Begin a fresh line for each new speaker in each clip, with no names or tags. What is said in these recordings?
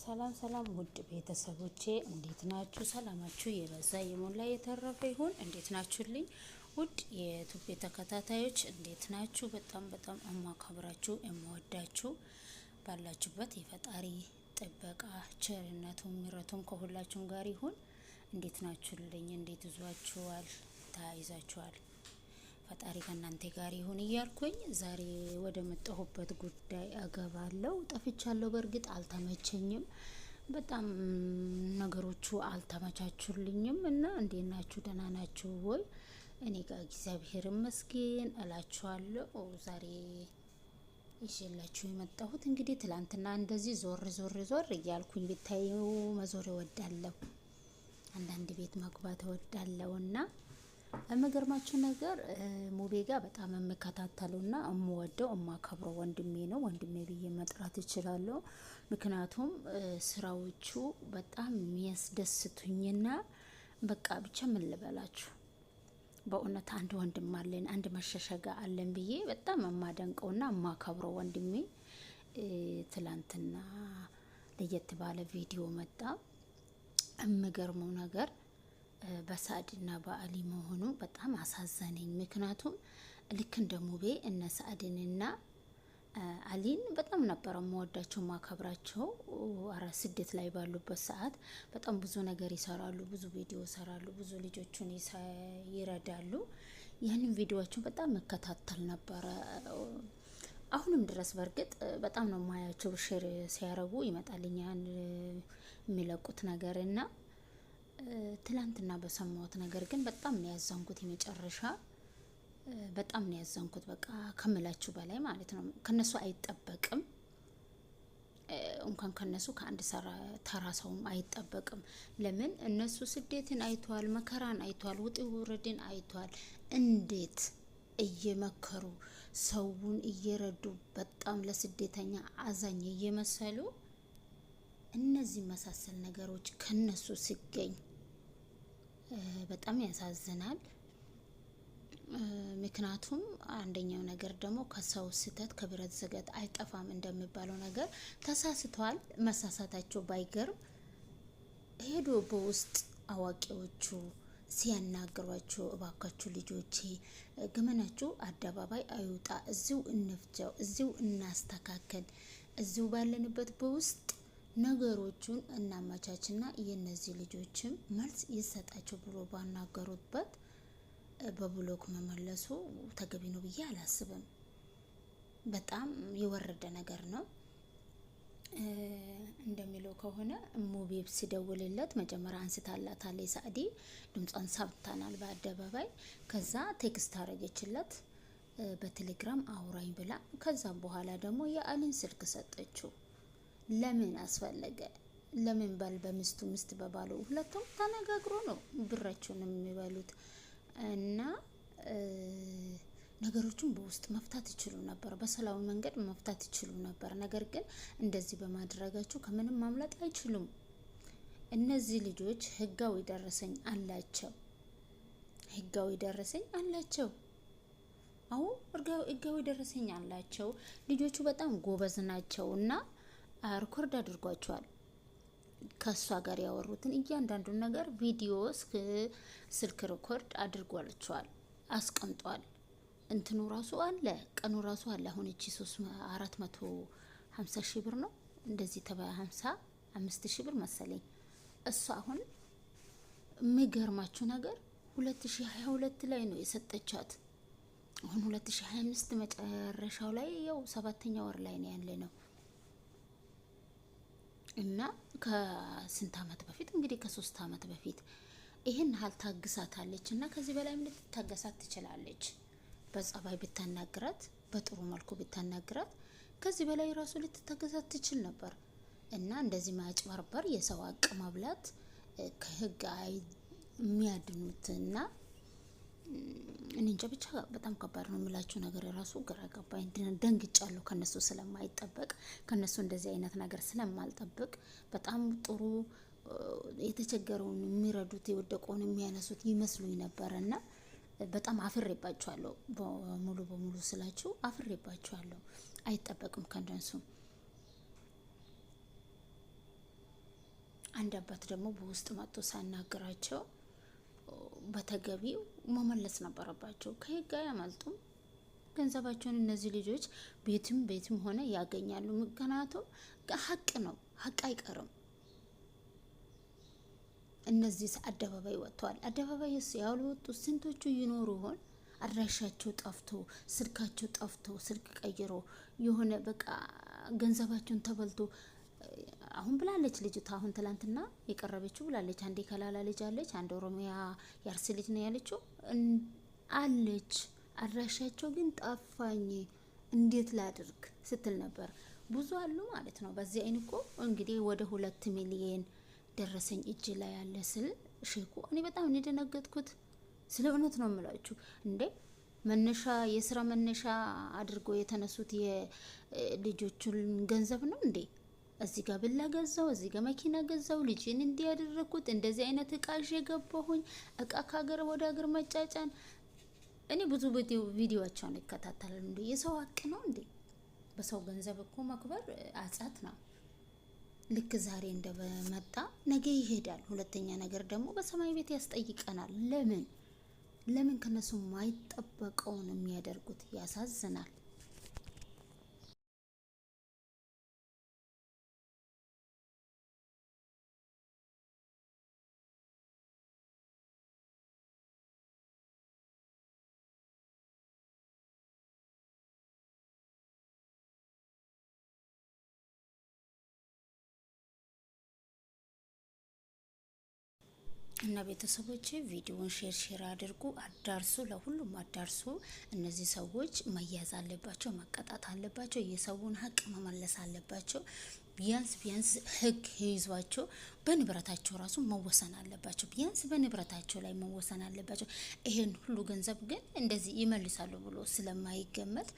ሰላም ሰላም ውድ ቤተሰቦቼ እንዴት ናችሁ? ሰላማችሁ የበዛ የሞላ የተረፈ ይሁን። እንዴት ናችሁልኝ? ውድ የዩቲዩብ ተከታታዮች እንዴት ናችሁ? በጣም አማካብራችሁ የምወዳችሁ ባላችሁበት የፈጣሪ ጥበቃ ቸርነቱም ምሕረቱም ከሁላችሁም ጋር ይሁን። እንዴት ናችሁልኝ? እንዴት ይዟችኋል? ታይዛችኋል? ፈጣሪ ከእናንተ ጋር ይሁን እያልኩኝ ዛሬ ወደ መጣሁበት ጉዳይ አገባለሁ። ጠፍቻለሁ። በእርግጥ አልተመቸኝም። በጣም ነገሮቹ አልተመቻቹልኝም እና እንዴት ናችሁ? ደህና ናችሁ ወይ? እኔ ጋር እግዚአብሔር ይመስገን እላችኋለሁ። ዛሬ ይዤላችሁ የመጣሁት እንግዲህ ትላንትና እንደዚህ ዞር እያልኩኝ ብታዩ መዞር እወዳለሁ። አንዳንድ ቤት መግባት እወዳለሁና የሚገርማችሁ ነገር ሙቤ ጋር በጣም የምከታተለውና የምወደው የማከብረው ወንድሜ ነው። ወንድሜ ብዬ መጥራት እችላለሁ። ምክንያቱም ስራዎቹ በጣም የሚያስደስቱኝና በቃ ብቻ ምን ልበላችሁ፣ በእውነት አንድ ወንድም አለን፣ አንድ መሸሸጋ አለን ብዬ በጣም የማደንቀውና የማከብረው ወንድሜ ትላንትና ለየት ባለ ቪዲዮ መጣ። የሚገርመው ነገር በሳዕድና በአሊ መሆኑ በጣም አሳዘነኝ። ምክንያቱም ልክ እንደ ሙቤ እነ ሳዕድንና አሊን በጣም ነበር የምወዳቸው ማከብራቸው። ስደት ላይ ባሉበት ሰዓት በጣም ብዙ ነገር ይሰራሉ፣ ብዙ ቪዲዮ ይሰራሉ፣ ብዙ ልጆቹን ይረዳሉ። ያንን ቪዲዮዎችን በጣም መከታተል ነበረ። አሁንም ድረስ በእርግጥ በጣም ነው ማያቸው። ሼር ሲያረጉ ይመጣልኛል የሚለቁት ነገርና ትላንትና በሰማሁት ነገር ግን በጣም ነው ያዘንኩት። የመጨረሻ በጣም ነው ያዘንኩት። በቃ ከምላችሁ በላይ ማለት ነው። ከነሱ አይጠበቅም፣ እንኳን ከነሱ ከአንድ ተራ ሰውም አይጠበቅም። ለምን እነሱ ስደትን አይቷል፣ መከራን አይቷል፣ ውጣ ውረድን አይቷል። እንዴት እየመከሩ ሰውን እየረዱ በጣም ለስደተኛ አዛኝ እየመሰሉ እነዚህ መሳሰል ነገሮች ከነሱ ሲገኝ በጣም ያሳዝናል። ምክንያቱም አንደኛው ነገር ደግሞ ከሰው ስህተት ከብረት ዝገት አይጠፋም እንደሚባለው ነገር ተሳስተዋል። መሳሳታቸው ባይገርም ሄዶ በውስጥ አዋቂዎቹ ሲያናግሯቸው እባካችሁ ልጆቼ ገመናችሁ አደባባይ አይውጣ፣ እዚሁ እንፍጀው፣ እዚሁ እናስተካከል፣ እዚሁ ባለንበት በውስጥ ነገሮቹን እናመቻችና የነዚህ ልጆችም መልስ ይሰጣቸው ብሎ ባናገሩበት በብሎክ መመለሱ ተገቢ ነው ብዬ አላስብም። በጣም የወረደ ነገር ነው። እንደሚለው ከሆነ ሙቤብ ሲደውልለት መጀመሪያ አንስታላታለች ሳዕዲ፣ ድምጿን ሰምተናል በአደባባይ። ከዛ ቴክስት አረገችለት በቴሌግራም አውራኝ ብላ። ከዛ በኋላ ደግሞ የአሊን ስልክ ሰጠችው። ለምን አስፈለገ? ለምን ባል በሚስቱ ሚስት በባሉ ሁለቱም ተነጋግሮ ነው ብራቸውን የሚበሉት። እና ነገሮችን በውስጥ መፍታት ይችሉ ነበር፣ በሰላም መንገድ መፍታት ይችሉ ነበር። ነገር ግን እንደዚህ በማድረጋቸው ከምንም ማምለጥ አይችሉም። እነዚህ ልጆች ህጋዊ ደረሰኝ አላቸው፣ ህጋዊ ደረሰኝ አላቸው። አዎ ህጋዊ ደረሰኝ አላቸው። ልጆቹ በጣም ጎበዝ ናቸውና ሪኮርድ አድርጓቸዋል። ከሷ ጋር ያወሩትን እያንዳንዱን ነገር ቪዲዮ ስልክ ሪኮርድ አድርጓቸዋል፣ አስቀምጧል። እንትኑ ራሱ አለ፣ ቀኑ ራሱ አለ። አሁን እቺ 450 ሺህ ብር ነው እንደዚህ 55 ሺህ ብር መሰለኝ። እሷ አሁን የሚገርማችሁ ነገር 2022 ላይ ነው የሰጠቻት። አሁን 2025 መጨረሻው ላይ ያው 7ኛ ወር ላይ ነው ያለ ነው። እና ከስንት አመት በፊት እንግዲህ ከ3 አመት በፊት ይሄን ሀል ታግሳታለች። እና ከዚህ በላይ ምን ልትታገሳት ትችላለች? በጸባይ ብታናግራት፣ በጥሩ መልኩ ብታናግራት ከዚህ በላይ ራሱ ልትታገሳት ትችል ነበር። እና እንደዚህ ማጭበርበር፣ የሰው አቅ ማብላት ከህግ የሚያድኑትና እንጃ ብቻ በጣም ከባድ ነው የምላችሁ ነገር ራሱ ግራ ገባኝ። ደንግጫለሁ። ከነሱ ስለማይጠበቅ ከነሱ እንደዚህ አይነት ነገር ስለማልጠብቅ በጣም ጥሩ የተቸገረውን የሚረዱት የወደቀውን የሚያነሱት ይመስሉኝ ነበርና በጣም አፍሬባቸዋለሁ። ሙሉ በሙሉ ስላችሁ አፍሬባቸዋለሁ። አይጠበቅም ከነሱ አንድ አባት ደግሞ በውስጥ መጥቶ ሳናግራቸው በተገቢው መመለስ ነበረባቸው። ከህግ አያመልጡም። ገንዘባቸውን እነዚህ ልጆች ቤትም ሆነ ያገኛሉ። ምክንያቱም ሀቅ ነው፣ ሀቅ አይቀርም። እነዚህ አደባባይ ወጥተዋል። አደባባይ ያልወጡ ስንቶቹ ይኖሩ ይሆን? አድራሻቸው ጠፍቶ ስልካቸው ጠፍቶ ስልክ ቀይሮ የሆነ በቃ ገንዘባቸውን ተበልቶ አሁን ብላለች ልጅቷ። አሁን ትላንትና የቀረበችው ብላለች። አንዴ ከላላ ልጅ አለች፣ አንድ ኦሮሚያ ያርስ ልጅ ነው ያለችው አለች። አድራሻቸው ግን ጠፋኝ፣ እንዴት ላድርግ ስትል ነበር። ብዙ አሉ ማለት ነው። በዚህ አይን እኮ እንግዲህ ወደ 2 ሚሊዮን ደረሰኝ እጅ ላይ ያለ ስል ሼኩ እኔ በጣም ነው የደነገጥኩት። ስለ እውነት ነው የምላችሁ። እንዴ መነሻ የስራ መነሻ አድርጎ የተነሱት የልጆቹን ገንዘብ ነው እንዴ? እዚህ ጋር ብላ ገዛው፣ እዚህ ጋር መኪና ገዛው፣ ልጅን እንዲያደረኩት እንደዚህ አይነት እቃ የገባሁኝ እቃ ከሀገር ወደ ሀገር መጫጫን። እኔ ብዙ ቪዲዮዎቻቸውን ይከታተላሉ። እንዴ የሰው ሀቅ ነው እንዴ? በሰው ገንዘብ እኮ መክበር አጻት ነው። ልክ ዛሬ እንደመጣ ነገ ይሄዳል። ሁለተኛ ነገር ደግሞ በሰማይ ቤት ያስጠይቀናል። ለምን ከነሱ ማይጠበቀውን የሚያደርጉት? ያሳዝናል። እና ቤተሰቦች ቪዲዮውን ሼር አድርጉ፣ አዳርሱ፣ ለሁሉም አዳርሱ። እነዚህ ሰዎች መያዝ አለባቸው፣ መቀጣት አለባቸው፣ የሰውን ሀቅ መመለስ አለባቸው። ቢያንስ ህግ ይዟቸው በንብረታቸው ራሱ መወሰን አለባቸው። ቢያንስ በንብረታቸው ላይ መወሰን አለባቸው። ይሄን ሁሉ ገንዘብ ግን እንደዚህ ይመልሳሉ ብሎ ስለማይገመት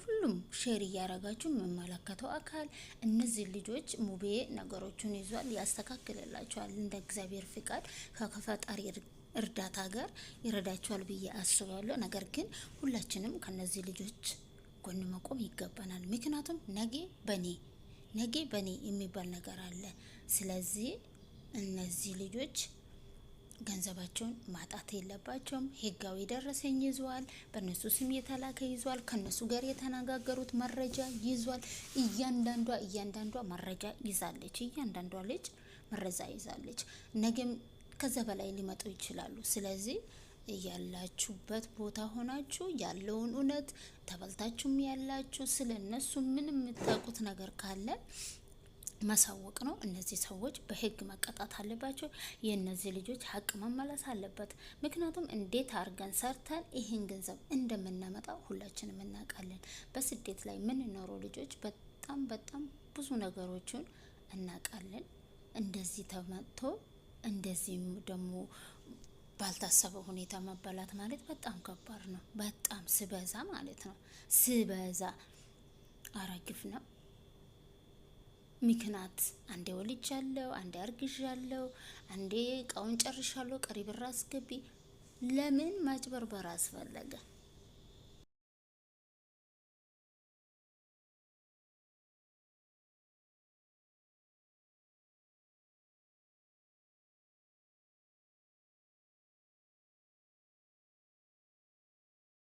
ሁሉም ሼር እያረጋችሁ የሚመለከተው አካል እነዚህ ልጆች ሙቤ ነገሮቹን ይዟል፣ ያስተካክልላቸዋል። እንደ እግዚአብሔር ፍቃድ ከፈጣሪ እርዳታ ጋር ይረዳቸዋል ብዬ አስባለሁ። ነገር ግን ሁላችንም ከነዚህ ልጆች ጎን መቆም ይገባናል። ምክንያቱም ነገ በኔ የሚባል ነገር አለ። ስለዚህ እነዚህ ልጆች ገንዘባቸውን ማጣት የለባቸውም። ህጋዊ ደረሰኝ ይዟል፣ በእነሱ ስም የተላከ ይዟል፣ ከነሱ ጋር የተነጋገሩት መረጃ ይዟል። እያንዳንዷ መረጃ ይዛለች። እያንዳንዷ ልጅ መረጃ ይዛለች። ነገም ከዛ በላይ ሊመጡ ይችላሉ። ስለዚህ ያላችሁበት ቦታ ሆናችሁ ያለውን እውነት ተበልታችሁም ያላችሁ ስለ እነሱ ምንም የምታውቁት ነገር ካለ ማሳወቅ ነው። እነዚህ ሰዎች በህግ መቀጣት አለባቸው። የእነዚህ ልጆች ሀቅ መመለስ አለበት። ምክንያቱም እንዴት አድርገን ሰርተን ይህን ገንዘብ እንደምናመጣ ሁላችንም እናውቃለን። በስደት ላይ የምንኖረው ልጆች በጣም ብዙ ነገሮችን እናውቃለን። እንደዚህ ተመጥቶ እንደዚህም ደግሞ ባልታሰበ ሁኔታ መበላት ማለት በጣም ከባድ ነው። በጣም ስበዛ ማለት ነው። ስበዛ አረግፍ ነው። ምክንያት አንዴ ወልጃለሁ፣ አንዴ አርግዣለሁ፣ አንዴ እቃውን ጨርሻለሁ፣ ቀሪ ብር አስገቢ። ለምን ማጭበርበር አስፈለገ?